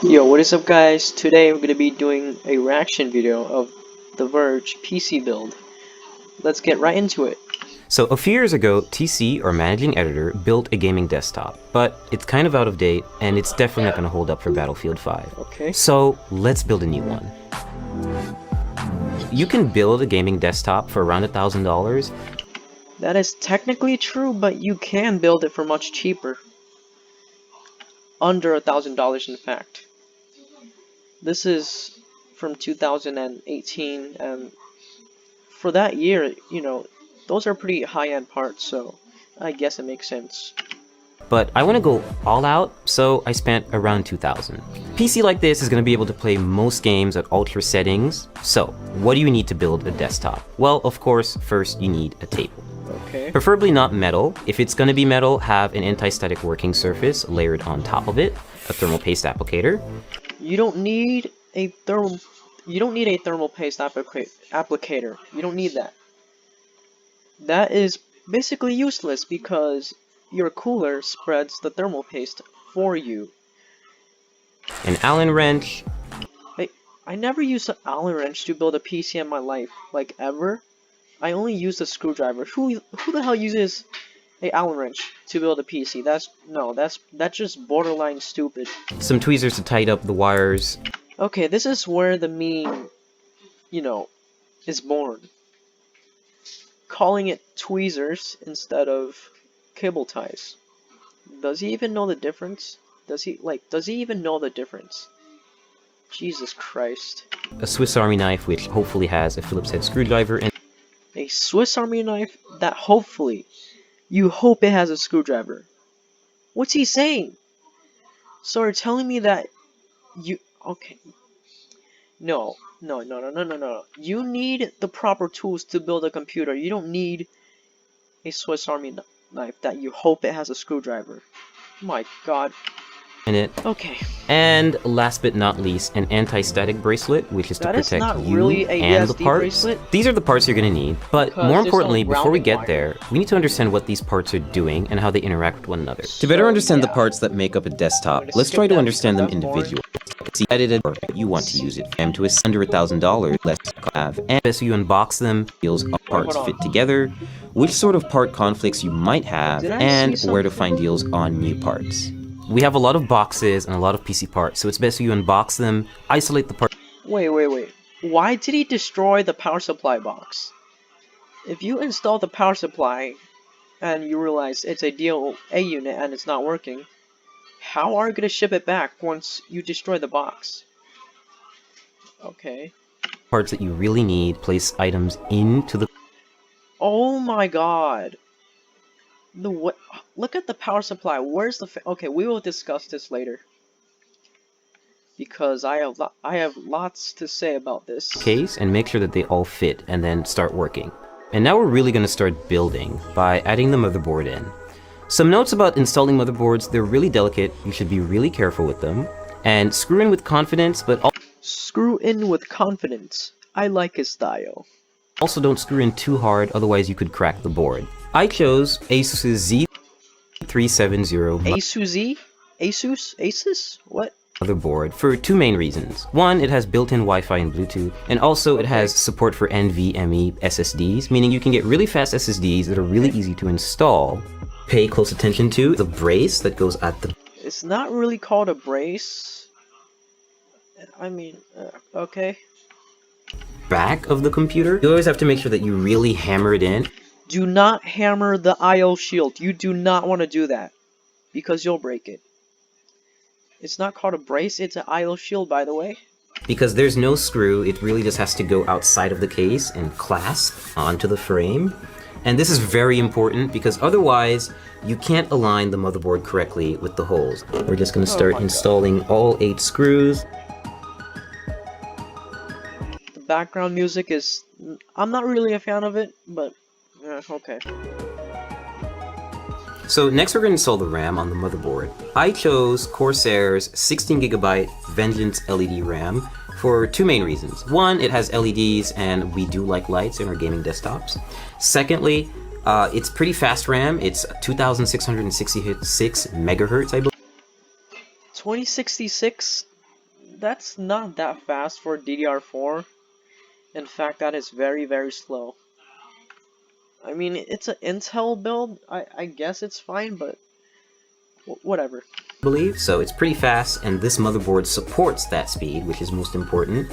Yo, what is up guys? Today we're going to be doing a reaction video of the Verge PC build. Let's get right into it. So a few years ago, TC, or Managing Editor, built a gaming desktop, but it's kind of out of date, and it's definitely not going to hold up for Battlefield 5. Okay. So let's build a new one. You can build a gaming desktop for around $1,000. That is technically true, but you can build it for much cheaper. Under $1,000 in fact. This is from 2018, and for that year, you know, those are pretty high-end parts, so I guess it makes sense. But I want to go all out, so I spent around $2,000. PC like this is going to be able to play most games at ultra settings. So what do you need to build a desktop? Well, of course, first you need a table. Okay. Preferably not metal. If it's going to be metal, have an anti-static working surface layered on top of it, a thermal paste applicator. You don't need a thermal paste applicator. You don't need that. That is basically useless because your cooler spreads the thermal paste for you. An Allen wrench. I never used an Allen wrench to build a PC in my life, like ever. I only used a screwdriver. Who the hell uses a Allen wrench to build a PC? That's just borderline stupid. Some tweezers to tighten up the wires. Okay, this is where the meme, you know, is born. Calling it tweezers instead of cable ties. Does he even know the difference? Does he even know the difference? Jesus Christ. A Swiss Army knife, which hopefully has a Phillips head screwdriver. And a Swiss Army knife that hopefully, you hope it has a screwdriver. What's he saying? So you're telling me that you... Okay. No. You need the proper tools to build a computer. You don't need a Swiss Army knife that you hope it has a screwdriver. My god. in it. Okay. And last but not least, an anti-static bracelet, which is to protect you really and the parts. Bracelet. These are the parts you're going to need, but more importantly, before we get there, we need to understand what these parts are doing and how they interact with one another. To better understand the parts that make up a desktop, let's try to understand them individually. See, edited or you want to use it. And to under $1,000, let's have, and as you unbox them, deals of parts fit together, which sort of part conflicts you might have, and where to find deals on new parts. We have a lot of boxes and a lot of PC parts, so it's best you unbox them, isolate the parts. Wait. Why did he destroy the power supply box? If you install the power supply and you realize it's a DOA unit and it's not working, how are you going to ship it back once you destroy the box? Okay. Parts that you really need, place items into the... Oh my god. Look at the power supply. Where's the... Okay, we will discuss this later. Because I have lots to say about this. Case, and make sure that they all fit, and then start working. And now we're really going to start building by adding the motherboard in. Some notes about installing motherboards: they're really delicate, you should be really careful with them, and screw in with confidence, but screw in with confidence. I like his style. Also don't screw in too hard, otherwise you could crack the board. I chose Asus Z370 Asus? What? Motherboard for two main reasons. One, it has built-in Wi-Fi and Bluetooth, and also it has support for NVMe SSDs, meaning you can get really fast SSDs that are really easy to install. Pay close attention to the brace that goes at the... It's not really called a brace. I mean, okay. Back of the computer. You always have to make sure that you really hammer it in. Do not hammer the I/O shield. You do not want to do that, because you'll break it. It's not called a brace, it's an I/O shield, by the way. Because there's no screw, it really just has to go outside of the case and clasp onto the frame. And this is very important because otherwise you can't align the motherboard correctly with the holes. We're just going to start installing all 8 screws. The background music is... I'm not really a fan of it, but okay. So next we're going to install the RAM on the motherboard. I chose Corsair's 16GB Vengeance LED RAM for two main reasons. One, it has LEDs and we do like lights in our gaming desktops. Secondly, it's pretty fast RAM. It's 2666 megahertz, I believe. 2066? That's not that fast for DDR4. In fact, that is very, very slow. I mean, it's an Intel build. I guess it's fine, but whatever. Believe so. It's pretty fast, and this motherboard supports that speed, which is most important.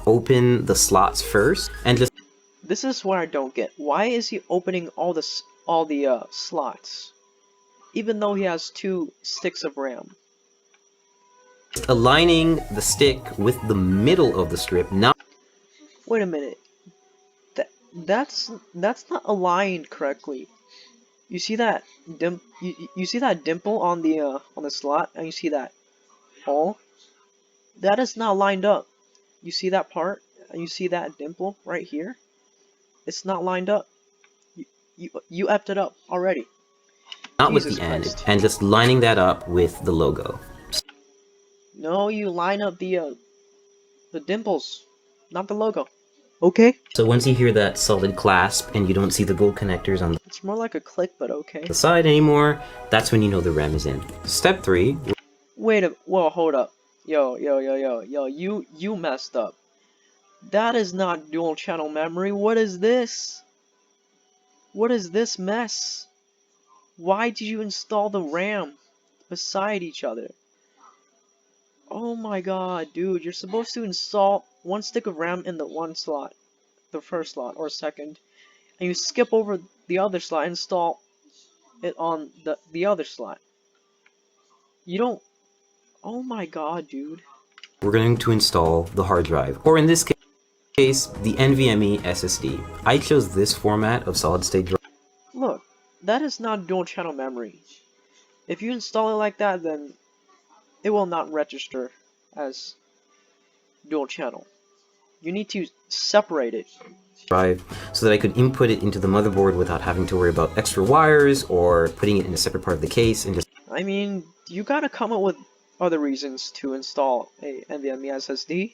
Open the slots first, and just. This is what I don't get. Why is he opening all the slots, even though he has 2 sticks of RAM? Aligning the stick with the middle of the strip. Not. Wait a minute. That's not aligned correctly. You see that you see that dimple on the slot, and you see that hole? That is not lined up. You see that part, and you see that dimple right here? It's not lined up. You effed it up already. Not Jesus with the Christ. end, and just lining that up with the logo. No, you line up the dimples, not the logo. Okay. So once you hear that solid clasp and you don't see the gold connectors on It's more like a click, but okay. the side anymore, that's when you know the RAM is in. Step 3. Whoa, hold up. Yo, you messed up. That is not dual channel memory. What is this? What is this mess? Why did you install the RAM beside each other? Oh my god, dude, you're supposed to install 1 stick of RAM in the 1 slot, the first slot or second, and you skip over the other slot and install it on the other slot. You don't. Oh my god, dude. We're going to install the hard drive, or in this case, the NVMe SSD. I chose this format of solid state drive. Look, that is not dual channel memory. If you install it like that, then it will not register as dual channel. You need to separate it. Drive so that I could input it into the motherboard without having to worry about extra wires or putting it in a separate part of the case and just. I mean, you gotta come up with other reasons to install a NVMe SSD,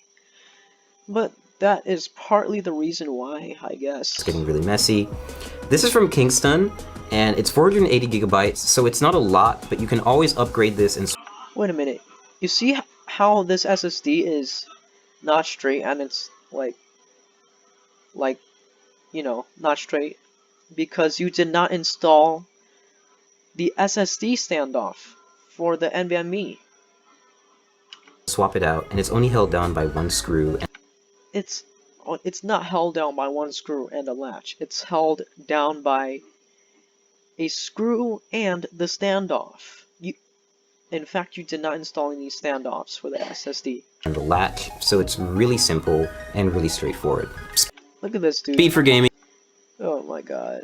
but that is partly the reason why, I guess. It's getting really messy. This is from Kingston, and it's 480 gigabytes, so it's not a lot, but you can always upgrade this and. Wait a minute. You see how this SSD is not straight and it's like, you know, not straight? Because you did not install the SSD standoff for the NVMe. Swap it out, and it's only held down by 1 screw. It's not held down by 1 screw and a latch. It's held down by a screw and the standoff. In fact, you did not install any standoffs for the SSD. And the latch, so it's really simple and really straightforward. Look at this, dude. Speed for gaming. Oh my god.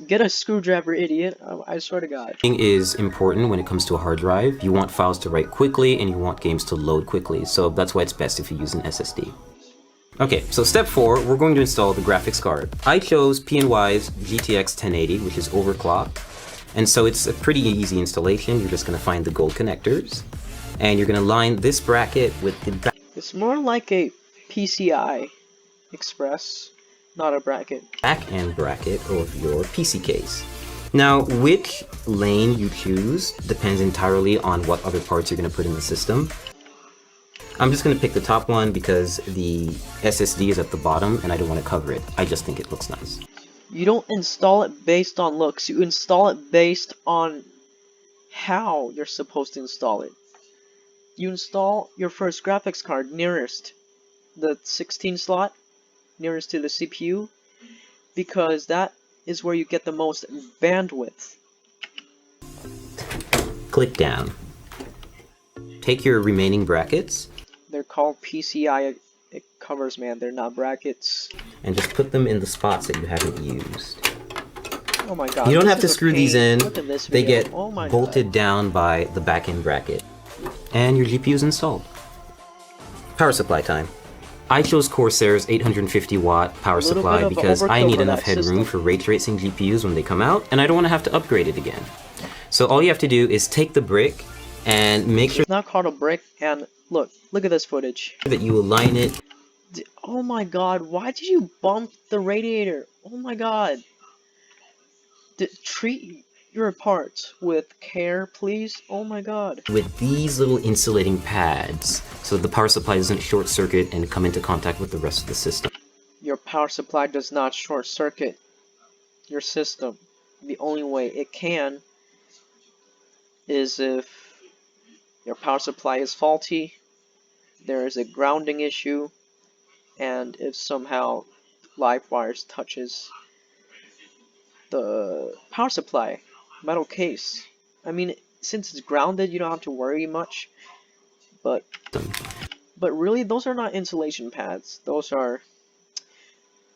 Get a screwdriver, idiot. I swear to god. Is important when it comes to a hard drive. You want files to write quickly and you want games to load quickly, so that's why it's best if you use an SSD. Okay, so step 4, we're going to install the graphics card. I chose PNY's GTX 1080, which is overclocked, and so it's a pretty easy installation. You're just going to find the gold connectors, and you're going to line this bracket with the back. It's more like a PCI Express, not a bracket. Back end bracket of your PC case. Now, which lane you choose depends entirely on what other parts you're going to put in the system. I'm just going to pick the top one because the SSD is at the bottom and I don't want to cover it. I just think it looks nice. You don't install it based on looks, you install it based on how you're supposed to install it. You install your first graphics card nearest the 16 slot, nearest to the CPU, because that is where you get the most bandwidth. Click down. Take your remaining brackets. They're called PCI covers, man. They're not brackets. And just put them in the spots that you haven't used. Oh my god. You don't have to screw these in. Look at this They video. get Oh my bolted god. down by the back end bracket. And your GPU is installed. Power supply time. I chose Corsair's 850 watt power supply bit of because I overkill need for enough that headroom system. for ray tracing GPUs when they come out, and I don't want to have to upgrade it again. So all you have to do is take the brick and make sure It's not called a brick, and look at this footage. that you align it. Oh my god, why did you bump the radiator? Oh my god. your parts with care, please. Oh my god. With these little insulating pads, so the power supply doesn't short circuit and come into contact with the rest of the system. Your power supply does not short circuit your system. The only way it can is if your power supply is faulty, there is a grounding issue, and if somehow live wires touches the power supply metal case. I mean, since it's grounded, you don't have to worry much, but really, those are not insulation pads. Those are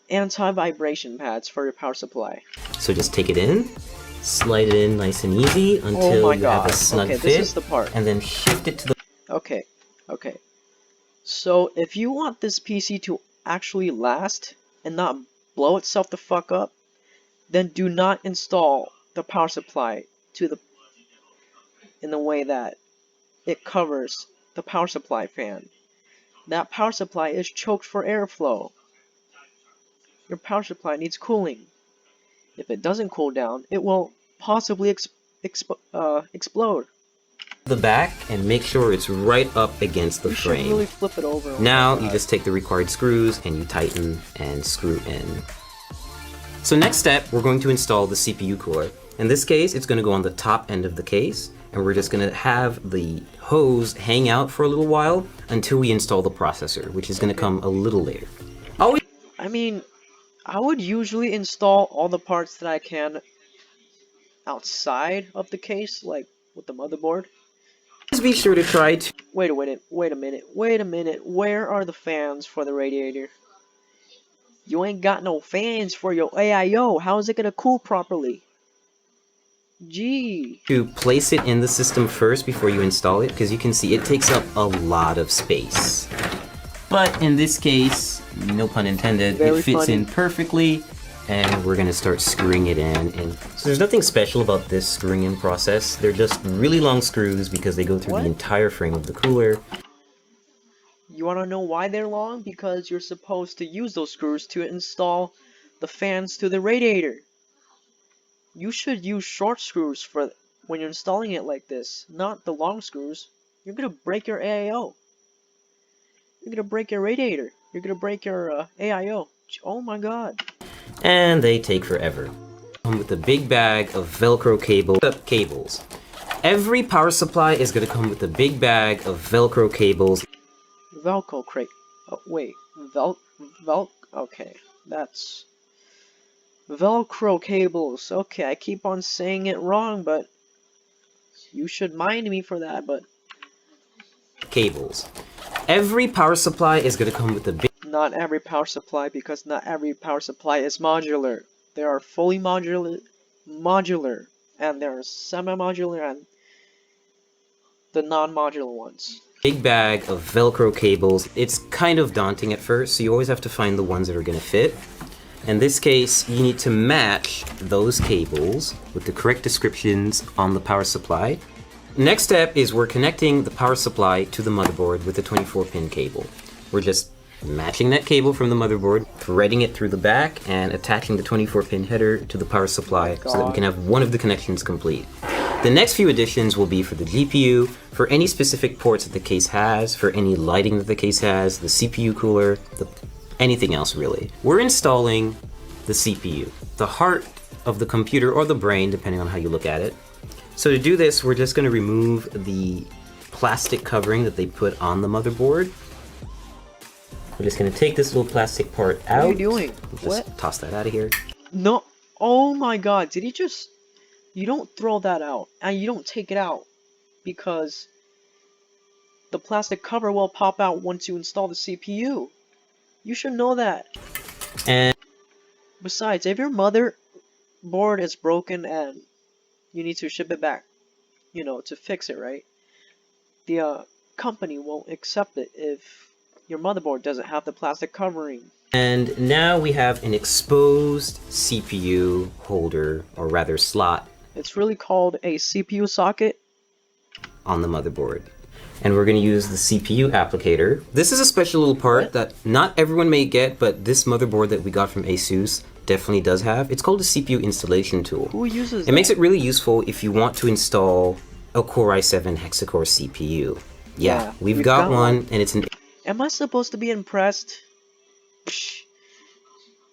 anti-vibration pads for your power supply. So just take it in, slide it in nice and easy until you have a snug fit, this is the part. and then shift it to the... Okay. So if you want this PC to actually last and not blow itself the fuck up, then do not install the power supply in the way that it covers the power supply fan. That power supply is choked for airflow. Your power supply needs cooling. If it doesn't cool down, it will possibly explode. The back and make sure it's right up against the frame. You should really flip it over. Now you just take the required screws and you tighten and screw in. So next step, we're going to install the CPU cooler. In this case, it's going to go on the top end of the case, and we're just going to have the hose hang out for a little while until we install the processor, which is going to come a little later. I mean, I would usually install all the parts that I can outside of the case, like with the motherboard. Just be sure to try to... Wait a minute. Where are the fans for the radiator? You ain't got no fans for your AIO. How is it gonna cool properly? Gee. To place it in the system first before you install it, because you can see it takes up a lot of space. But in this case, no pun intended, it fits in perfectly, and we're gonna start screwing it in. And so there's nothing special about this screwing in process. They're just really long screws because they go through the entire frame of the cooler. You wanna know why they're long? Because you're supposed to use those screws to install the fans to the radiator. You should use short screws for when you're installing it like this, not the long screws. You're gonna break your AIO. You're gonna break your radiator. You're gonna break your AIO. Oh my god. And they take forever. Come with a big bag of Velcro cables. Every power supply is gonna come with a big bag of Velcro cables. Velcro crate. Oh, wait. Okay. That's... Velcro cables. Okay, I keep on saying it wrong, but... You should mind me for that, but... Cables. Every power supply is gonna come with a big... Not every power supply, because not every power supply is modular. There are fully modular, and there are semi-modular, and the non-modular ones. Big bag of Velcro cables. It's kind of daunting at first, so you always have to find the ones that are gonna fit. In this case, you need to match those cables with the correct descriptions on the power supply. Next step is we're connecting the power supply to the motherboard with a 24-pin cable. We're just matching that cable from the motherboard, threading it through the back, and attaching the 24-pin header to the power supply so that we can have one of the connections complete. The next few additions will be for the GPU, for any specific ports that the case has, for any lighting that the case has, the CPU cooler, anything else really. We're installing the CPU, the heart of the computer or the brain, depending on how you look at it. So to do this, we're just going to remove the plastic covering that they put on the motherboard. We're just going to take this little plastic part out. What are you doing? Just toss that out of here. No. Oh my god, did he just... You don't throw that out, and you don't take it out, because the plastic cover will pop out once you install the CPU. You should know that. And besides, if your motherboard is broken and you need to ship it back, you know, to fix it, right? The company won't accept it if your motherboard doesn't have the plastic covering. And now we have an exposed CPU holder, or rather slot. It's really called a CPU socket. On the motherboard. And we're going to use the CPU applicator. This is a special little part that not everyone may get, but this motherboard that we got from ASUS definitely does have. It's called a CPU installation tool. Who uses it? Makes it really useful if you want to install a Core i7 hexa-core CPU. Yeah, we've got one, and it's an... Am I supposed to be impressed? Psh,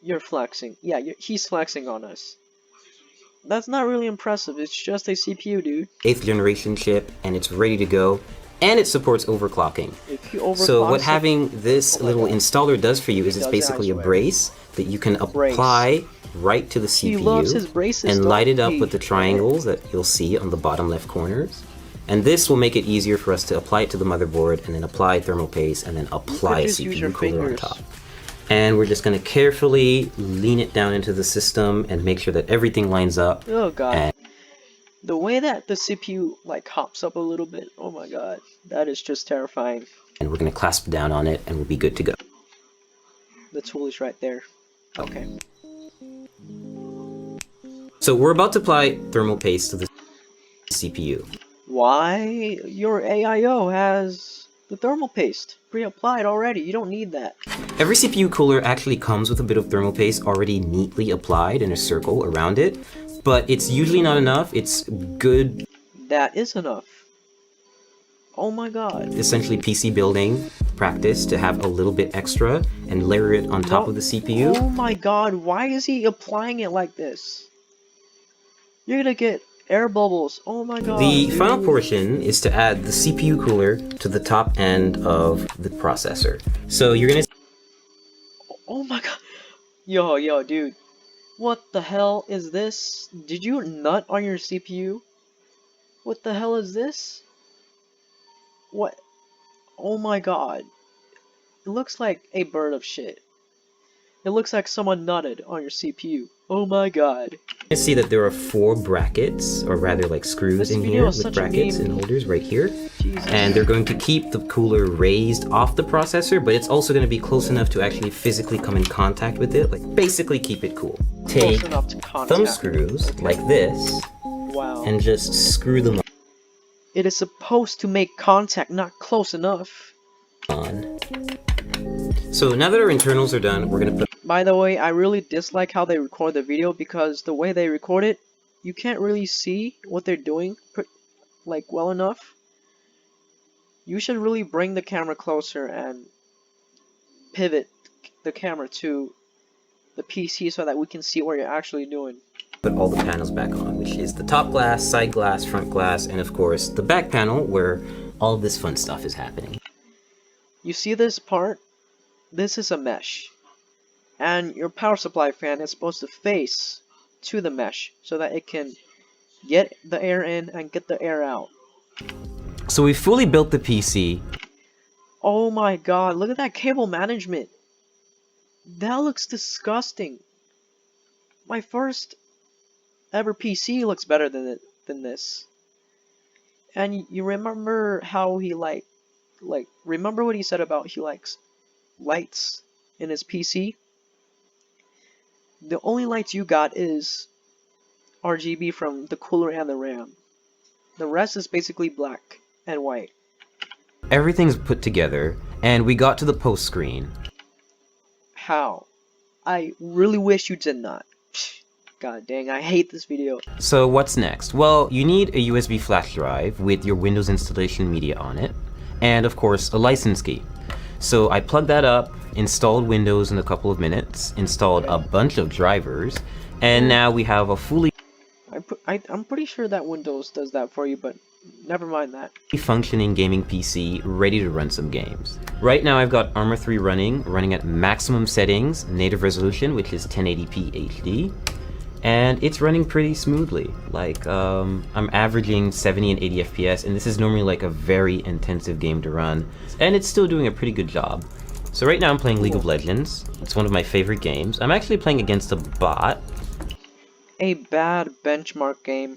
you're flexing. Yeah, he's flexing on us. That's not really impressive, it's just a CPU, dude. 8th generation chip, and it's ready to go. And it supports overclocking. So what having this little installer does for you is it's basically a brace that you can apply right to the CPU and light it up with the triangles that you'll see on the bottom left corners. And this will make it easier for us to apply it to the motherboard and then apply thermal paste and then apply a CPU cooler on top. And we're just going to carefully lean it down into the system and make sure that everything lines up. Oh god. The way that the CPU like hops up a little bit, oh my god, that is just terrifying. And we're going to clasp down on it and we'll be good to go. The tool is right there. Okay. So we're about to apply thermal paste to the CPU. Why? Your AIO has the thermal paste pre-applied already. You don't need that. Every CPU cooler actually comes with a bit of thermal paste already neatly applied in a circle around it. But it's usually not enough. It's good. That is enough. Oh my god. Essentially PC building practice to have a little bit extra and layer it on top of the CPU. Oh my god, why is he applying it like this? You're gonna get air bubbles. Oh my god. The final portion is to add the CPU cooler to the top end of the processor. So you're gonna... Oh my god. Yo, dude. What the hell is this? Did you nut on your CPU? What the hell is this? What? Oh my god. It looks like a bird of shit. It looks like someone nutted on your CPU. Oh my god. You can see that there are 4 brackets, or rather like screws in here with brackets and holders right here. Jesus. And they're going to keep the cooler raised off the processor, but it's also going to be close enough to actually physically come in contact with it, like basically keep it cool. Take thumb screws like this, and just screw them It is supposed to make contact, not close enough. on. So now that our internals are done, we're going to put... By the way, I really dislike how they record the video because the way they record it, you can't really see what they're doing like well enough. You should really bring the camera closer and pivot the camera to the PC so that we can see what you're actually doing. Put all the panels back on, which is the top glass, side glass, front glass, and of course the back panel where all of this fun stuff is happening. You see this part? This is a mesh. And your power supply fan is supposed to face to the mesh so that it can get the air in and get the air out. So we fully built the PC. Oh my god, look at that cable management. That looks disgusting. My first ever PC looks better than this. And you remember how he remember what he said about he likes lights in his PC? The only lights you got is RGB from the cooler and the RAM. The rest is basically black and white. Everything's put together, and we got to the post screen. How? I really wish you did not. God dang, I hate this video. So what's next? Well, you need a USB flash drive with your Windows installation media on it, and of course a license key. So I plugged that up, installed Windows in a couple of minutes, installed a bunch of drivers, and now we have a fully I'm pretty sure that Windows does that for you, but never mind that. Functioning gaming PC ready to run some games. Right now I've got Arma 3 running at maximum settings, native resolution, which is 1080p HD, and it's running pretty smoothly. Like, I'm averaging 70 and 80 FPS, and this is normally like a very intensive game to run, and it's still doing a pretty good job. So right now I'm playing League of Legends. It's one of my favorite games. I'm actually playing against a bot. A bad benchmark game.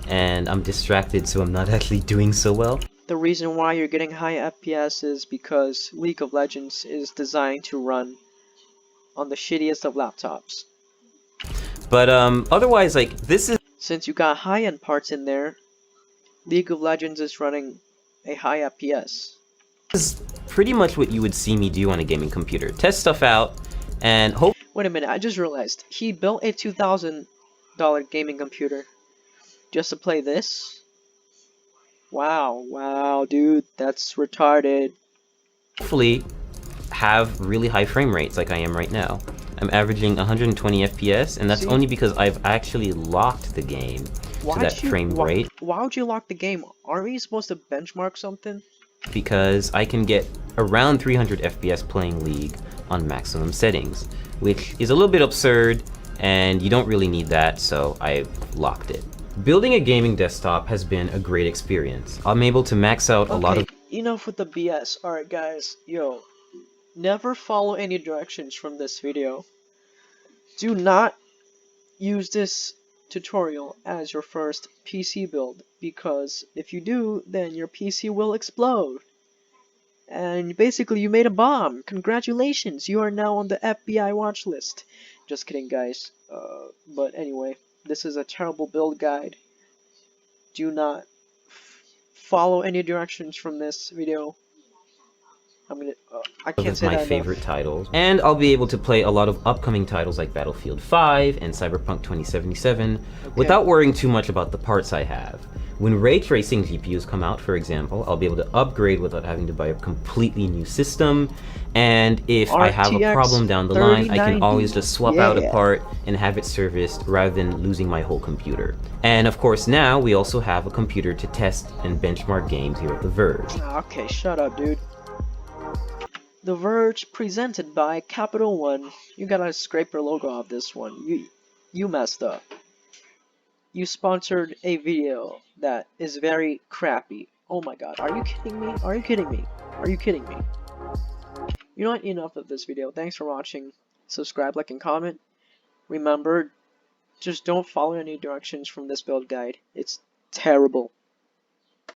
And I'm distracted, so I'm not actually doing so well. The reason why you're getting high FPS is because League of Legends is designed to run on the shittiest of laptops. But otherwise, like, this is... Since you got high-end parts in there, League of Legends is running a high FPS. This is pretty much what you would see me do on a gaming computer. Test stuff out, and hope... Wait a minute, I just realized he built a $2,000 gaming computer just to play this? Wow, dude, that's retarded. Hopefully have really high frame rates like I am right now. I'm averaging 120 FPS, and that's only because I've actually locked the game to that frame rate. Why would you lock the game? Aren't we supposed to benchmark something? Because I can get around 300 FPS playing League on maximum settings, which is a little bit absurd, and you don't really need that, so I've locked it. Building a gaming desktop has been a great experience. I'm able to max out a lot of... Enough with the BS. Alright guys, yo, never follow any directions from this video. Do not use this tutorial as your first PC build, because if you do, then your PC will explode. And basically you made a bomb. Congratulations, you are now on the FBI watch list. Just kidding guys. But anyway, this is a terrible build guide. Do not follow any directions from this video. I can't say that enough. Favorite titles, and I'll be able to play a lot of upcoming titles like Battlefield 5 and Cyberpunk 2077 without worrying too much about the parts I have. When ray tracing GPUs come out, for example, I'll be able to upgrade without having to buy a completely new system, and if I have a problem down the line, I can always just swap out a part and have it serviced rather than losing my whole computer. And of course now we also have a computer to test and benchmark games here at The Verge. Okay, shut up, dude. The Verge, presented by Capital One. You gotta scrape your logo off this one. You messed up. You sponsored a video that is very crappy. Oh my god, are you kidding me? Are you kidding me? Are you kidding me? You know what? Enough of this video. Thanks for watching. Subscribe, like, and comment. Remember, just don't follow any directions from this build guide. It's terrible.